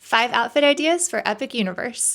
5 outfit ideas for Epic Universe.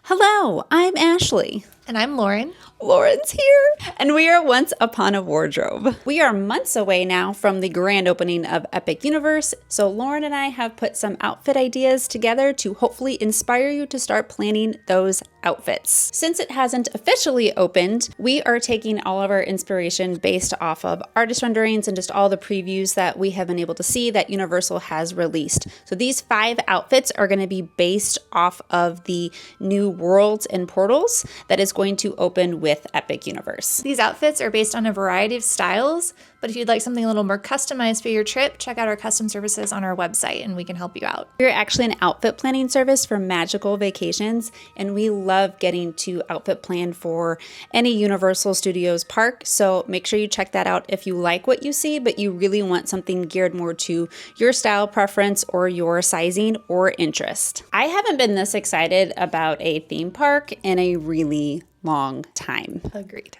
Hello, I'm Ashley. And I'm Lauren. Lauren's here, and we are Once Upon a Wardrobe. We are months away now from the grand opening of Epic Universe, so Lauren and I have put some outfit ideas together to hopefully inspire you to start planning those outfits. Since it hasn't officially opened, we are taking all of our inspiration based off of artist renderings and just all the previews that we have been able to see that Universal has released. So these 5 outfits are going to be based off of the new worlds and portals that is going to open with Epic Universe. These outfits are based on a variety of styles, but if you'd like something a little more customized for your trip, check out our custom services on our website and we can help you out. We're actually an outfit planning service for magical vacations, and we love getting to outfit plan for any Universal Studios park, so make sure you check that out if you like what you see, but you really want something geared more to your style preference or your sizing or interest. I haven't been this excited about a theme park in a really long time. Agreed.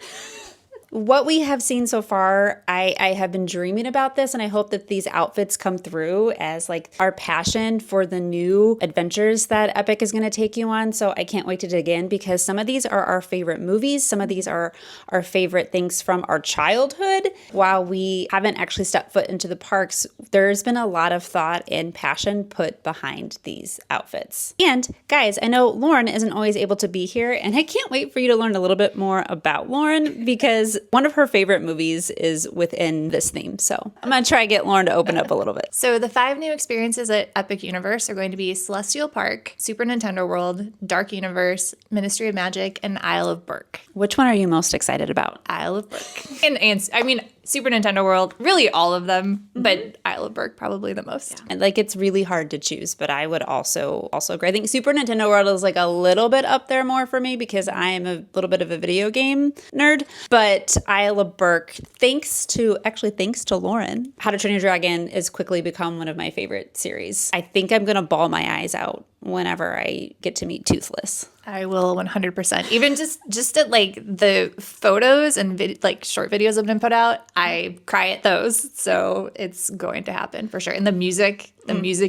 What we have seen so far, I have been dreaming about this, and I hope that these outfits come through as like our passion for the new adventures that Epic is going to take you on. So I can't wait to dig in, because some of these are our favorite movies. Some of these are our favorite things from our childhood. While we haven't actually stepped foot into the parks, there's been a lot of thought and passion put behind these outfits. And guys, I know Lauren isn't always able to be here, and I can't wait for you to learn a little bit more about Lauren, because one of her favorite movies is within this theme. So I'm going to try to get Lauren to open up a little bit. So the 5 new experiences at Epic Universe are going to be Celestial Park, Super Nintendo World, Dark Universe, Ministry of Magic, and Isle of Berk. Which one are you most excited about? Isle of Berk. and I mean, Super Nintendo World, really all of them, but Isle of Berk probably the most. Yeah. And like, it's really hard to choose, but I would also agree. I think Super Nintendo World is like a little bit up there more for me, because I am a little bit of a video game nerd. But Isle of Berk, thanks to Lauren, How to Train Your Dragon has quickly become one of my favorite series. I think I'm going to bawl my eyes out whenever I get to meet Toothless. I will 100%. Even just at like the photos and short videos have been put out, I cry at those. So it's going to happen for sure. And the music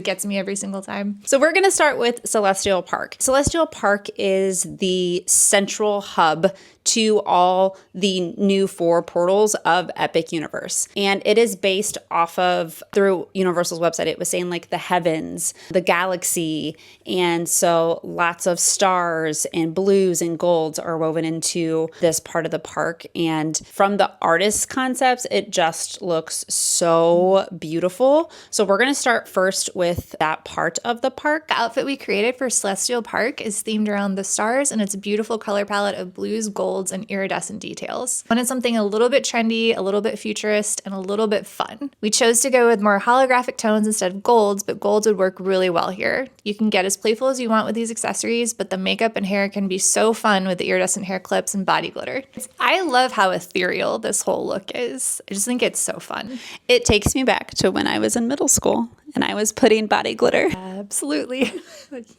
gets me every single time. So we're going to start with Celestial Park. Celestial Park is the central hub to all the new 4 portals of Epic Universe. And it is based off of, through Universal's website, it was saying like the heavens, the galaxy, and so lots of stars and blues and golds are woven into this part of the park. And from the artist's concepts, it just looks so beautiful. So we're going to start first with that part of the park. The outfit we created for Celestial Park is themed around the stars and its a beautiful color palette of blues, golds, and iridescent details. Wanted something a little bit trendy, a little bit futurist, and a little bit fun. We chose to go with more holographic tones instead of golds, but golds would work really well here. You can get as playful as you want with these accessories, but the makeup and hair can be so fun with the iridescent hair clips and body glitter. I love how ethereal this whole look is. I just think it's so fun. It takes me back to when I was in middle school and I was putting body glitter. Absolutely.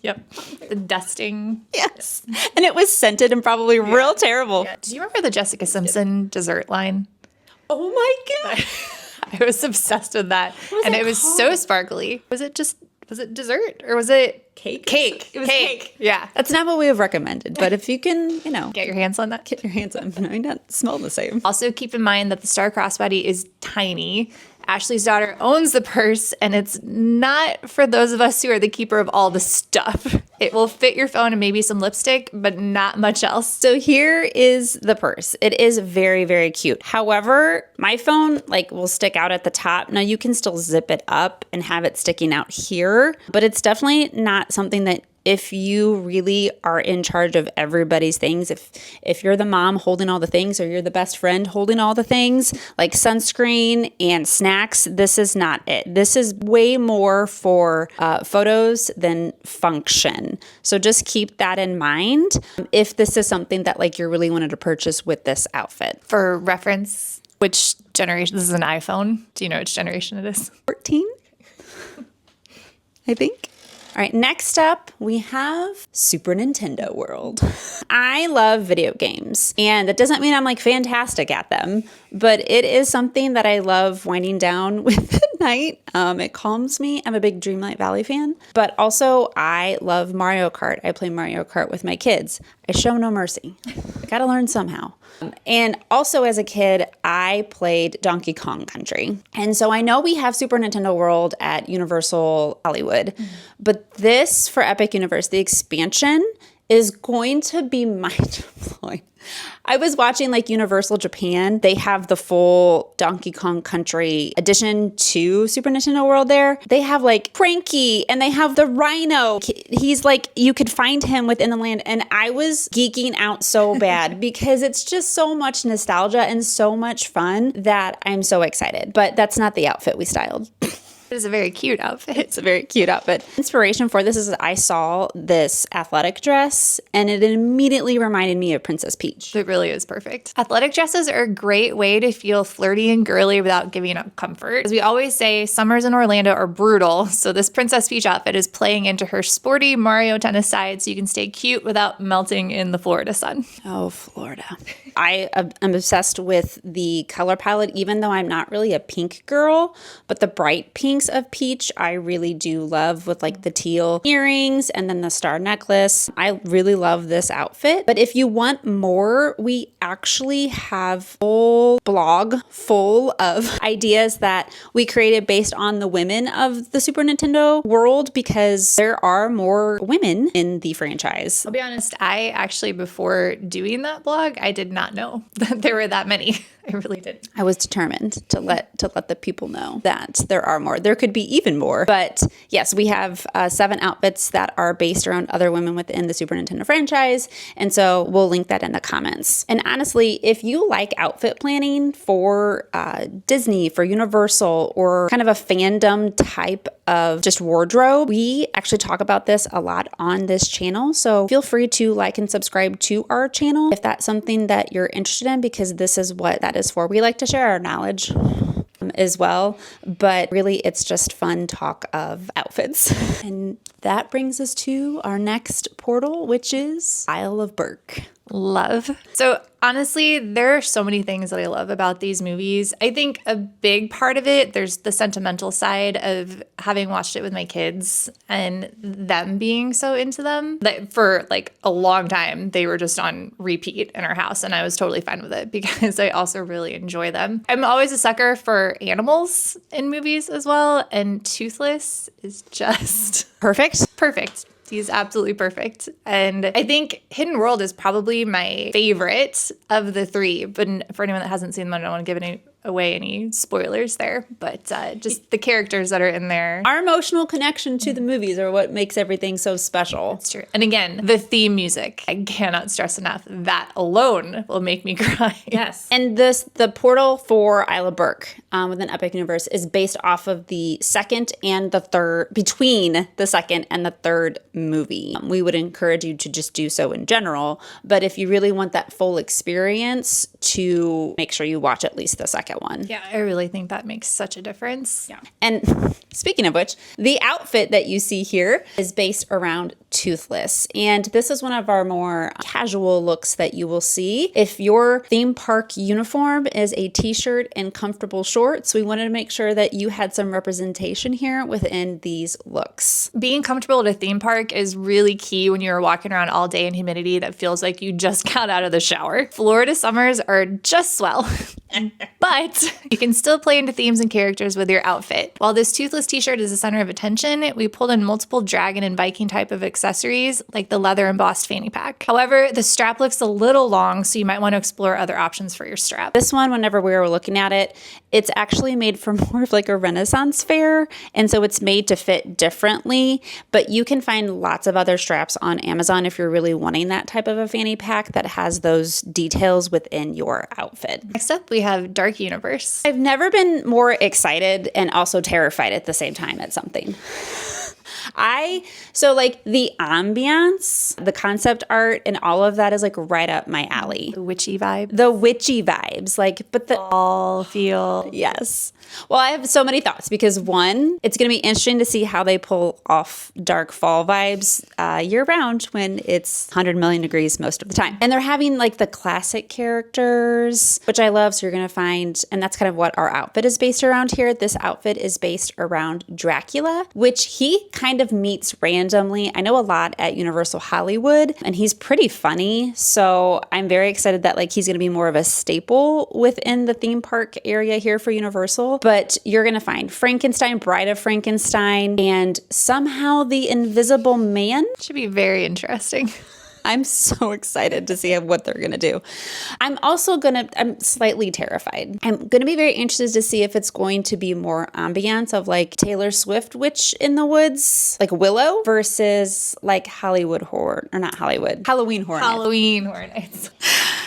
Yep. The dusting. Yes. And it was scented and probably real terrible. Yeah. Do you remember the Jessica Simpson dessert line? Oh my God. I was obsessed with that. And it was so sparkly. Was it dessert or was it cake? Cake. It was cake. Yeah. That's not what we have recommended, but if you can, get your hands on that. Get your hands on it. It might not smell the same. Also keep in mind that the star crossbody is tiny. Ashley's daughter owns the purse, and it's not for those of us who are the keeper of all the stuff. It will fit your phone and maybe some lipstick, but not much else. So here is the purse. It is very, very cute. However, my phone will stick out at the top. Now you can still zip it up and have it sticking out here, but it's definitely not something that, if you really are in charge of everybody's things, if you're the mom holding all the things, or you're the best friend holding all the things, like sunscreen and snacks, this is not it. This is way more for photos than function. So just keep that in mind if this is something that you're really wanted to purchase with this outfit. For reference, which generation? This is an iPhone. Do you know which generation it is? 14, I think. All right, next up, we have Super Nintendo World. I love video games, and that doesn't mean I'm fantastic at them, but it is something that I love winding down with at night. It calms me. I'm a big Dreamlight Valley fan, but also I love Mario Kart. I play Mario Kart with my kids. I show no mercy. I got to learn somehow. And also as a kid, I played Donkey Kong Country. And so I know we have Super Nintendo World at Universal Hollywood, but this for Epic Universe, the expansion is going to be mind-blowing. I was watching like Universal Japan. They have the full Donkey Kong Country edition to Super Nintendo World there. They have like Cranky and they have the Rhino. He's like, you could find him within the land. And I was geeking out so bad because it's just so much nostalgia and so much fun that I'm so excited. But that's not the outfit we styled. It is a very cute outfit. It's a very cute outfit. Inspiration for this is I saw this athletic dress and it immediately reminded me of Princess Peach. It really is perfect. Athletic dresses are a great way to feel flirty and girly without giving up comfort. As we always say, summers in Orlando are brutal, so this Princess Peach outfit is playing into her sporty Mario tennis side so you can stay cute without melting in the Florida sun. Oh, Florida. I am obsessed with the color palette, even though I'm not really a pink girl, but the bright pinks of Peach I really do love with like the teal earrings and then the star necklace. I really love this outfit. But if you want more, we actually have a full blog full of ideas that we created based on the women of the Super Nintendo world because there are more women in the franchise. I'll be honest, I actually, before doing that blog, I did not know that there were that many. I really didn't. I was determined to let the people know that there are more. There could be even more. But yes, we have 7 outfits that are based around other women within the Super Nintendo franchise. And so we'll link that in the comments. And honestly, if you like outfit planning for Disney, for Universal, or kind of a fandom type of just wardrobe, we actually talk about this a lot on this channel. So feel free to like and subscribe to our channel if that's something that you're interested in, because this is what that is for. We like to share our knowledge as well, but really it's just fun talk of outfits. And that brings us to our next portal, which is Isle of Berk. Love. So honestly, there are so many things that I love about these movies. I think a big part of it, there's the sentimental side of having watched it with my kids and them being so into them. That for like a long time, they were just on repeat in our house, and I was totally fine with it because I also really enjoy them. I'm always a sucker for animals in movies as well, and Toothless is just Perfect. perfect. He's absolutely perfect. And I think Hidden World is probably my favorite of the 3. But for anyone that hasn't seen them, I don't want to give away any spoilers there. But just the characters that are in there. Our emotional connection to the movies are what makes everything so special. It's true. And again, the theme music, I cannot stress enough. That alone will make me cry. Yes. And the portal for Isle of Berk within Epic Universe is based off of the second and the third, between the second and the third movie. We would encourage you to just do so in general, but if you really want that full experience, to make sure you watch at least the second one. Yeah, I really think that makes such a difference. Yeah. And speaking of which, the outfit that you see here is based around Toothless. And this is one of our more casual looks that you will see. If your theme park uniform is a t-shirt and comfortable shorts, we wanted to make sure that you had some representation here within these looks. Being comfortable at a theme park is really key when you're walking around all day in humidity that feels like you just got out of the shower. Florida summers are just swell, but you can still play into themes and characters with your outfit. While this Toothless t-shirt is the center of attention, we pulled in multiple dragon and Viking type of accessories like the leather embossed fanny pack. However, the strap looks a little long, so you might want to explore other options for your strap. This one, whenever we were looking at it, it's actually made for more of like a Renaissance fair, and so it's made to fit differently, but you can find lots of other straps on Amazon if you're really wanting that type of a fanny pack that has those details within your outfit. Next up, we have Dark Universe. I've never been more excited and also terrified at the same time at something. So like the ambiance, the concept art, and all of that is like right up my alley. The witchy vibe. The witchy vibes, like, but the All feel. yes. Well, I have so many thoughts because one, it's going to be interesting to see how they pull off dark fall vibes year round when it's 100 million degrees most of the time. And they're having like the classic characters, which I love. So you're going to find, and that's kind of what our outfit is based around here. This outfit is based around Dracula, which he kind of meets randomly. I know a lot at Universal Hollywood, and he's pretty funny. So I'm very excited that like he's going to be more of a staple within the theme park area here for Universal. But you're going to find Frankenstein, Bride of Frankenstein, and somehow the Invisible Man. Should be very interesting. I'm so excited to see what they're going to do. I'm slightly terrified. I'm going to be very interested to see if it's going to be more ambiance of like Taylor Swift Witch in the Woods, like Willow, versus like Halloween Horror Nights. Halloween Horror Nights.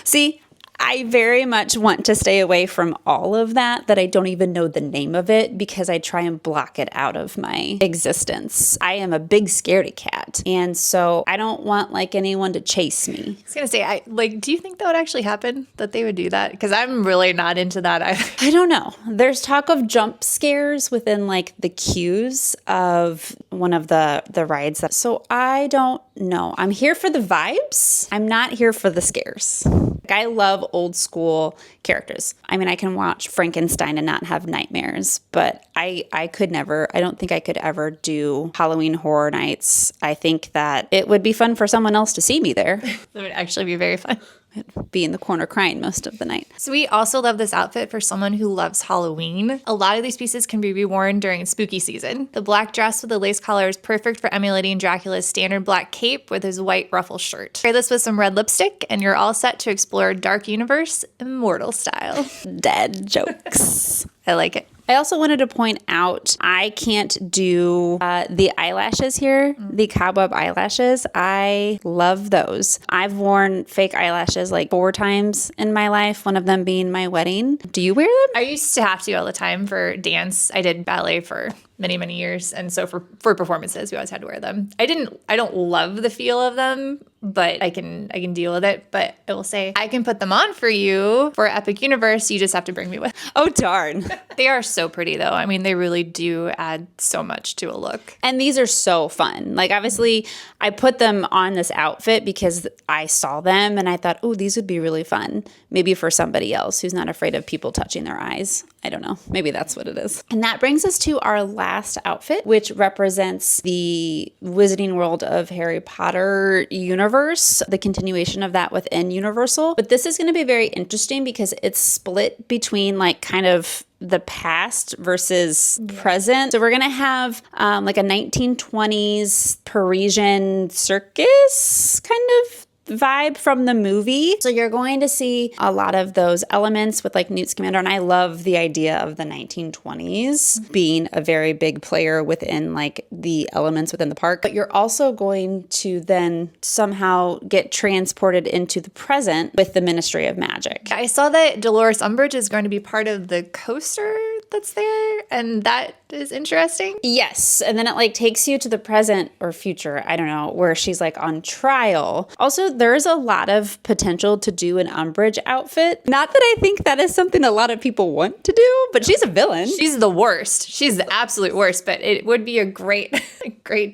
See, I very much want to stay away from all of that I don't even know the name of it because I try and block it out of my existence. I am a big scaredy cat. And so I don't want like anyone to chase me. I was going to say, do you think that would actually happen? That they would do that? Because I'm really not into that either. I don't know. There's talk of jump scares within like the queues of one of the rides. So I don't know. I'm here for the vibes. I'm not here for the scares. I love old school characters. I mean, I can watch Frankenstein and not have nightmares, but I don't think I could ever do Halloween Horror Nights. I think that it would be fun for someone else to see me there. That would actually be very fun. I'd be in the corner crying most of the night. So we also love this outfit for someone who loves Halloween. A lot of these pieces can be reworn during spooky season. The black dress with the lace collar is perfect for emulating Dracula's standard black cape with his white ruffle shirt. Pair this with some red lipstick and you're all set to explore Dark Universe immortal style. Dead jokes. I like it. I also wanted to point out, I can't do the eyelashes here, the cobweb eyelashes. I love those. I've worn fake eyelashes like 4 times in my life, one of them being my wedding. Do you wear them? I used to have to all the time for dance. I did ballet for many, many years. And so for performances, we always had to wear them. I don't love the feel of them, but I can deal with it. But I will say I can put them on for you for Epic Universe. You just have to bring me with. Oh, darn. They are so pretty though. I mean, they really do add so much to a look. And these are so fun. Like obviously I put them on this outfit because I saw them and I thought, oh, these would be really fun. Maybe for somebody else who's not afraid of people touching their eyes. I don't know. Maybe that's what it is. And that brings us to our last outfit, which represents the Wizarding World of Harry Potter universe, the continuation of that within Universal. But this is going to be very interesting because it's split between like kind of the past versus present. So we're going to have like a 1920s Parisian circus kind of vibe from the movie. So you're going to see a lot of those elements with like Newt Scamander. And I love the idea of the 1920s being a very big player within like the elements within the park. But you're also going to then somehow get transported into the present with the Ministry of Magic. I saw that Dolores Umbridge is going to be part of the coaster that's there, and that is interesting. Yes, and then it like takes you to the present or future, I don't know, where she's like on trial. Also, there's a lot of potential to do an Umbridge outfit. Not that I think that is something a lot of people want to do, but she's a villain. She's the worst. She's the absolute worst, but it would be a great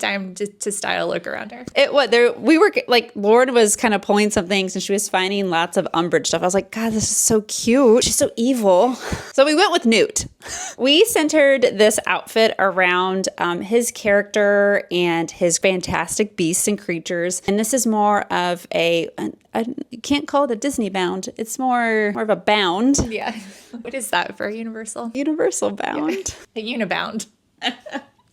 time to style look around her. We were like, Lauren was kind of pulling some things and she was finding lots of Umbridge stuff. I was like, God, this is so cute. She's so evil. So we went with Newt. We centered this outfit around his character and his fantastic beasts and creatures. And this is more of you can't call it a Disney bound. It's more of a bound. Yeah. What is that for Universal? Universal bound. A unibound.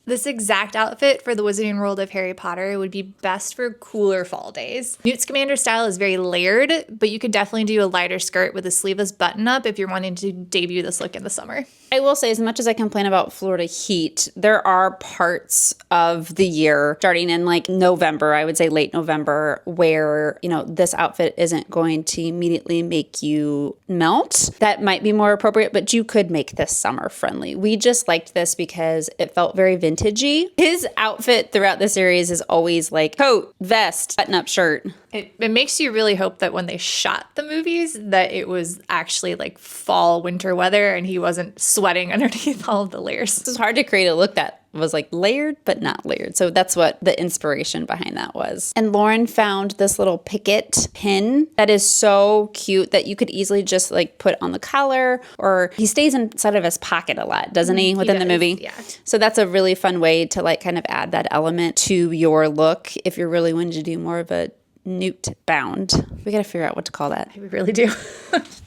This exact outfit for the Wizarding World of Harry Potter would be best for cooler fall days. Newt Scamander's style is very layered, but you could definitely do a lighter skirt with a sleeveless button-up if you're wanting to debut this look in the summer. I will say, as much as I complain about Florida heat, there are parts of the year, starting in like November, I would say late November, where, you know, this outfit isn't going to immediately make you melt. That might be more appropriate, but you could make this summer friendly. We just liked this because it felt very vintagey. His outfit throughout the series is always like coat, vest, button-up shirt. It makes you really hope that when they shot the movies that it was actually like fall, winter weather and he wasn't sweating underneath all of the layers. It's hard to create a look that was like layered, but not layered. So that's what the inspiration behind that was. And Lauren found this little picket pin that is so cute that you could easily just like put on the collar, or he stays inside of his pocket a lot, doesn't he, within the movie? Yeah. So that's a really fun way to like kind of add that element to your look if you're really wanting to do more of a newt bound. We got to figure out what to call that. We really do.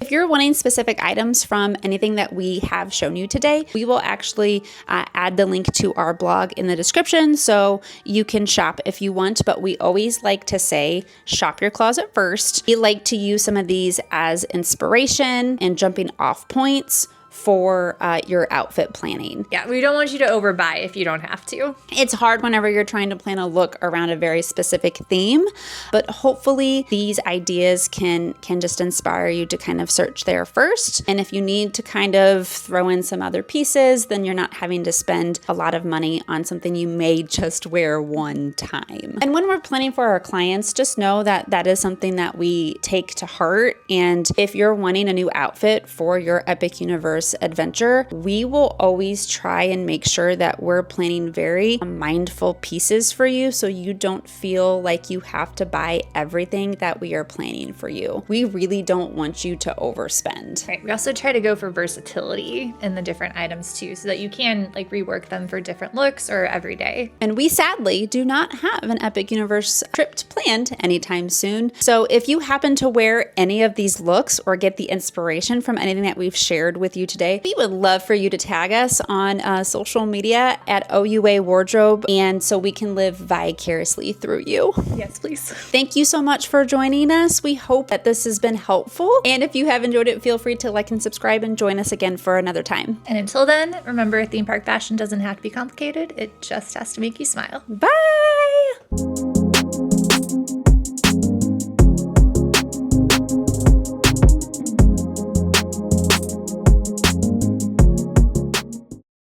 If you're wanting specific items from anything that we have shown you today, we will actually add the link to our blog in the description so you can shop if you want. But we always like to say, shop your closet first. We like to use some of these as inspiration and jumping off points for your outfit planning. Yeah, we don't want you to overbuy if you don't have to. It's hard whenever you're trying to plan a look around a very specific theme, but hopefully these ideas can just inspire you to kind of search there first. And if you need to kind of throw in some other pieces, then you're not having to spend a lot of money on something you may just wear one time. And when we're planning for our clients, just know that that is something that we take to heart. And if you're wanting a new outfit for your Epic Universe adventure, we will always try and make sure that we're planning very mindful pieces for you so you don't feel like you have to buy everything that we are planning for you. We really don't want you to overspend. Right. We also try to go for versatility in the different items too, so that you can like rework them for different looks or every day. And we sadly do not have an Epic Universe trip planned anytime soon. So if you happen to wear any of these looks or get the inspiration from anything that we've shared with you today, we would love for you to tag us on social media at OUA Wardrobe, and so we can live vicariously through you. Yes, please. Thank you so much for joining us. We hope that this has been helpful. And if you have enjoyed it, feel free to like and subscribe and join us again for another time. And until then, remember, theme park fashion doesn't have to be complicated. It just has to make you smile. Bye!